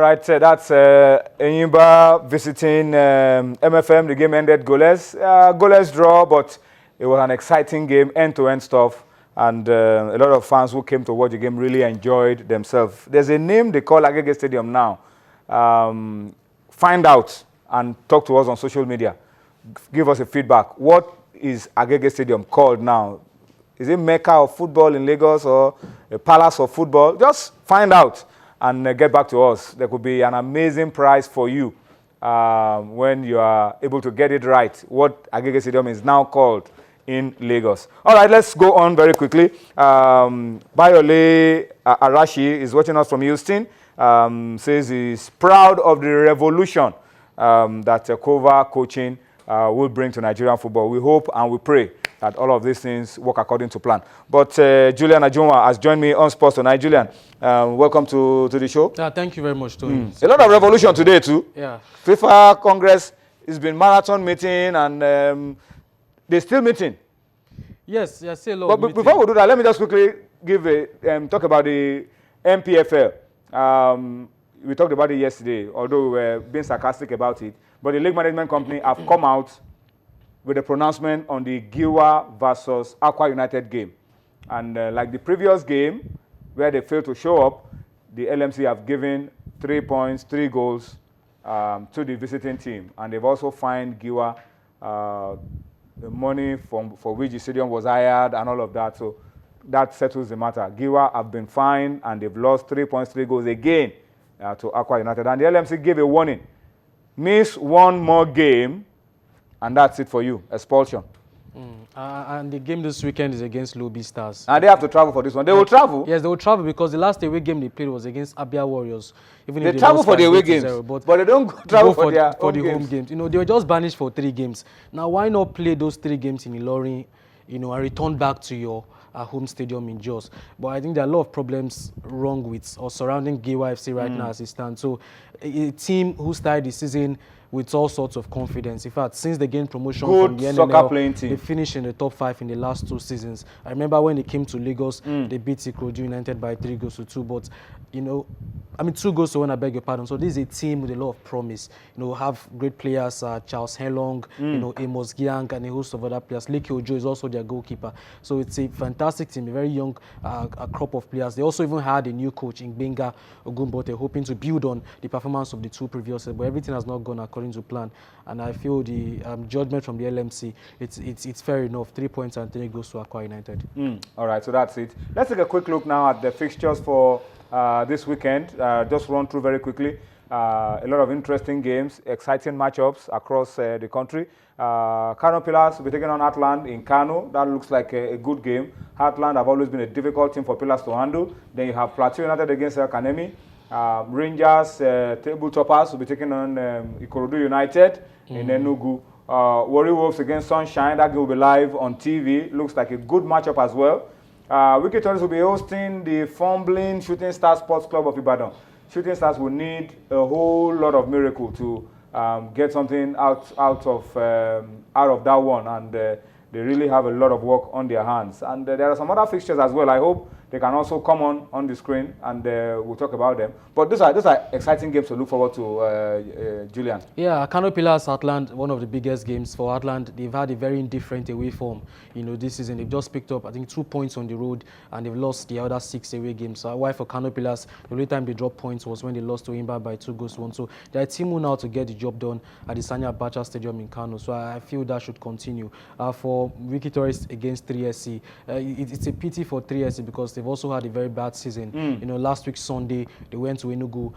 right, that's Enyimba visiting MFM. The game ended goalless. Goalless draw, but it was an exciting game, end-to-end stuff. And a lot of fans who came to watch the game really enjoyed themselves. There's a name they call Agege Stadium now. Find out and talk to us on social media. Give us a feedback. What is Agege Stadium called now? Is it Mecca of football in Lagos or a palace of football? Just find out and get back to us. There could be an amazing prize for you when you are able to get it right, what Agege Stadium is now called in Lagos. All right, let's go on very quickly. Bayole Arashi is watching us from Houston. Says he's proud of the revolution that Kova coaching will bring to Nigerian football. We hope and we pray that all of these things work according to plan. But Julian Ajunwa has joined me on Sports Tonight. Julian, welcome to the show. Thank you very much, Tony. A lot of revolution today too. Yeah. FIFA Congress has been marathon meeting and they're still meeting. Yes, yes, still a lot. But before we do that, let me just quickly give talk about the NPFL. We talked about it yesterday, although we were being sarcastic about it. But the league management company have come out with a pronouncement on the Giwa versus Aqua United game. And like the previous game, where they failed to show up, the LMC have given 3 points, 3 goals to the visiting team. And they've also fined Giwa the money for which the stadium was hired and all of that. So that settles the matter. Giwa have been fined and they've lost 3 points, 3 goals again to Aqua United. And the LMC gave a warning. Miss one more game, and that's it for you, expulsion. And the game this weekend is against Lobby Stars. And they have to travel for this one. They will travel? Yes, they will travel because the last away game they played was against Abia Warriors. Even they travel for the away games, but they don't travel for their home games. You know, they were just banished for 3 games. Now, why not play those 3 games in Ilorin, you know, and return back to your home stadium in Jos? But I think there are a lot of problems wrong with or surrounding Giwa FC right now as it stands. So a team who started the season with all sorts of confidence. In fact, since they gained promotion from the NNL, they finished in the top 5 in the last 2 seasons. I remember when they came to Lagos, they beat Ikorodu United by 3 goals to 2. But, you know, I mean, 2 goals to 1, I beg your pardon. So this is a team with a lot of promise. You know, have great players, Charles Helong, you know, Amos Giang, and a host of other players. Leke Ojo is also their goalkeeper. So it's a fantastic team, a very young crop of players. They also even had a new coach in Benga Ogumbote, hoping to build on the performance of the 2 previous years. But everything has not gone according to plan, and I feel the judgment from the LMC, it's fair enough. 3 points and 3 goals to Aqua United. All right, so that's it. Let's take a quick look now at the fixtures for this weekend. Just run through very quickly. A lot of interesting games, exciting matchups across the country. Kano Pillars will be taking on Heartland in Kano. That looks like a good game. Heartland have always been a difficult team for Pillars to handle. Then you have Plateau United against El Kanemi. Rangers, table toppers will be taking on Ikorodu United in Enugu. Warri Wolves against Sunshine. That game will be live on TV. Looks like a good matchup as well. Wiki Tourists will be hosting the fumbling Shooting Stars Sports Club of Ibadan. Shooting Stars will need a whole lot of miracle to get something out of that one, and they really have a lot of work on their hands. And there are some other fixtures as well. I hope they can also come on the screen, and we'll talk about them. But those are exciting games to look forward to, Julian. Yeah, Kano Pillars Heartland, one of the biggest games for Heartland. They've had a very indifferent away form, you know, this season. They've just picked up, I think, 2 points on the road, and they've lost the other 6 away games. So why for Kano Pillars, the only time they dropped points was when they lost to Imba by 2 goals to 1. So they're a team who now to get the job done at the Sanya Abacha Stadium in Kano. So I feel that should continue. For Wiki Tourists against 3SC, it's a pity for 3SC because they've also had a very bad season. You know, last week Sunday they went to Enugu.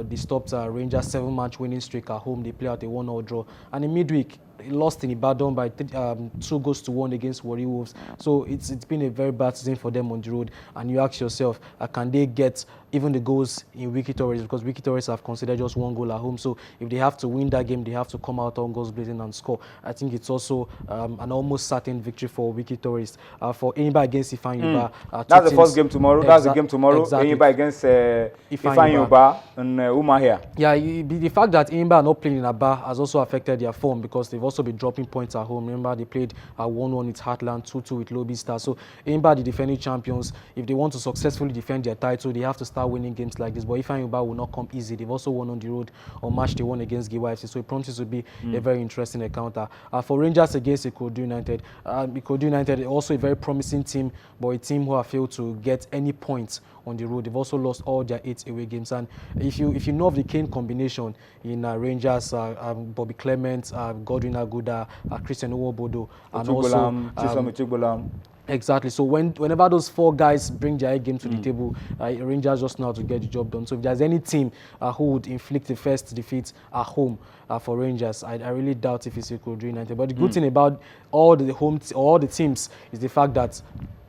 They stopped Rangers' 7-match winning streak at home. They played out a 1-0 draw, and in midweek lost in Ibadan by 2 goals to 1 against Warri Wolves. So it's been a very bad season for them on the road. And you ask yourself, can they get even the goals in Wiki Tourists? Because Wiki Tourists have considered just 1 goal at home. So if they have to win that game, they have to come out on goals blazing and score. I think it's also an almost certain victory for Wiki Tourists. For Enyimba against Ifeanyi Uba. That's the first game tomorrow. That's the game tomorrow. Exactly. Enyimba against Ifeanyi Uba and Umahia. Yeah, the fact that Enyimba are not playing in Aba has also affected their form because they've also been dropping points at home. Remember, they played 1-1 with Heartland, 2-2 with Lobby Stars. So Enyimba, the defending champions, if they want to successfully defend their title, they have to start start winning games like this. But Ifeanyi Ubah will not come easy. They've also won on the road on match they won against Giwa FC, so it promises to be a very interesting encounter. For Rangers against Ikorodu United, Ikorodu United also a very promising team, but a team who have failed to get any points on the road. They've also lost all their 8 away games. And if you know of the Kane combination in Rangers, Bobby Clement, Godwin Aguda, Christian Owobodo, and also exactly. So whenever those 4 guys bring their game to the table, Rangers just know how to get the job done. So if there's any team who would inflict the first defeat at home for Rangers, I really doubt if it's Ikorodu United. But the good thing about all the teams is the fact that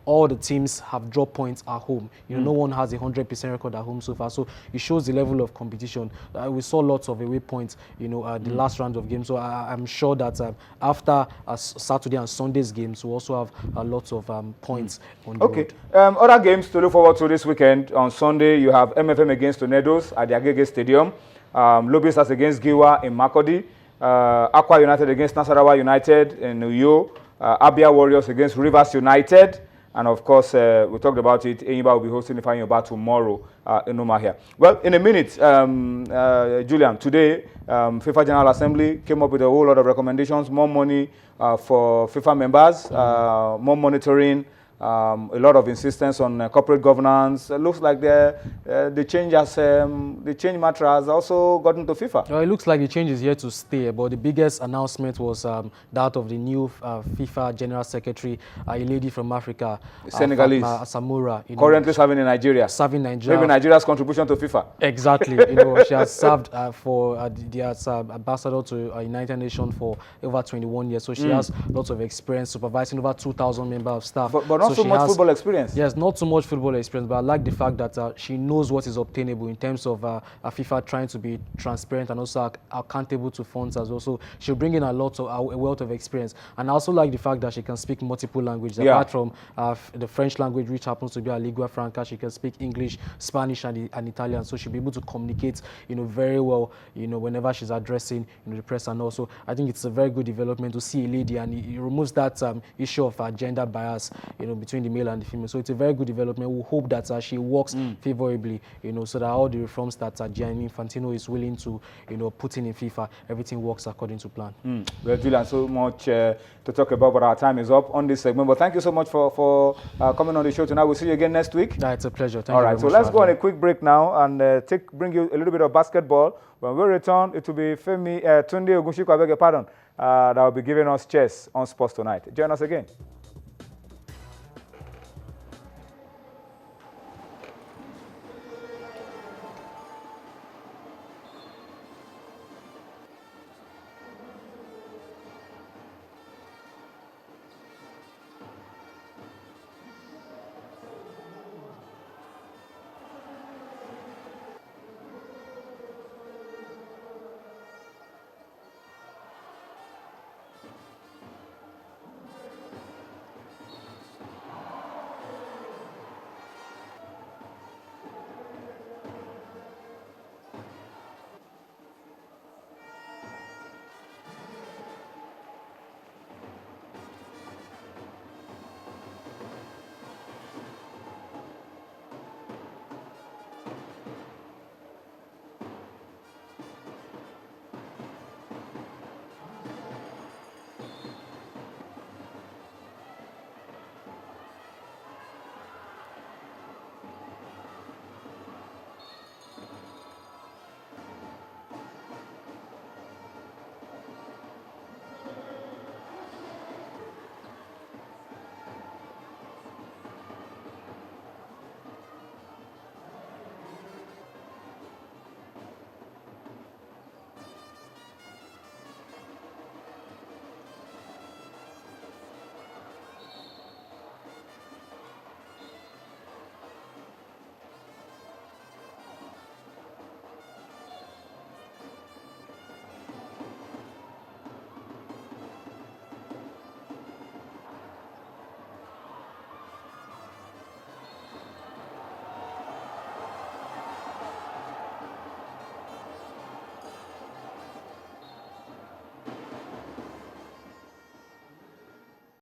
all the teams have dropped points at home. No one has a 100% record at home so far. So it shows the level of competition. We saw lots of away points, the last round of games. So I'm sure that after Saturday and Sunday's games, we'll also have lots of points on the road. Other games to look forward to this weekend. On Sunday, you have MFM against Tornadoes at the Agege Stadium. Lobby Stars against Giwa in Makurdi. Aqua United against Nasarawa United in Uyo. Abia Warriors against Rivers United. And of course, we talked about it. Enyimba will be hosting Ifeanyi Ubah tomorrow in Umahia. Well, in a minute, Julian, today, FIFA General Assembly came up with a whole lot of recommendations, more money for FIFA members, more monitoring, a lot of insistence on corporate governance. It looks like the change matter has also gotten to FIFA. Well, it looks like the change is here to stay, but the biggest announcement was that of the new FIFA General Secretary, a lady from Africa, Senegalese, Samura, currently serving in Nigeria. Serving Nigeria. Maybe Nigeria's contribution to FIFA. Exactly. She has served as ambassador to United Nations for over 21 years, so she has lots of experience supervising over 2,000 members of staff. But not so much football experience. Yes, not so much football experience, but I like the fact that she knows what is obtainable in terms of FIFA trying to be transparent and also accountable to funds as well. So she'll bring in a wealth of experience. And I also like the fact that she can speak multiple languages. Apart from the French language, which happens to be her lingua franca, she can speak English, Spanish, and Italian. So she'll be able to communicate, very well, whenever she's addressing the press. And also, I think it's a very good development to see a lady, and it removes that issue of gender bias, between the male and the female. So it's a very good development. We hope that she works favorably, so that all the reforms that Gianni Infantino is willing to, put in FIFA, everything works according to plan. Well, Julian, so much to talk about, but our time is up on this segment. But thank you so much for coming on the show tonight. We'll see you again next week. It's a pleasure. Thank all you right, so let's go on a quick break now and bring you a little bit of basketball. When we return, it will be Tunde Ogunshiku, I beg your pardon, that will be giving us chess on Sports Tonight. Join us again.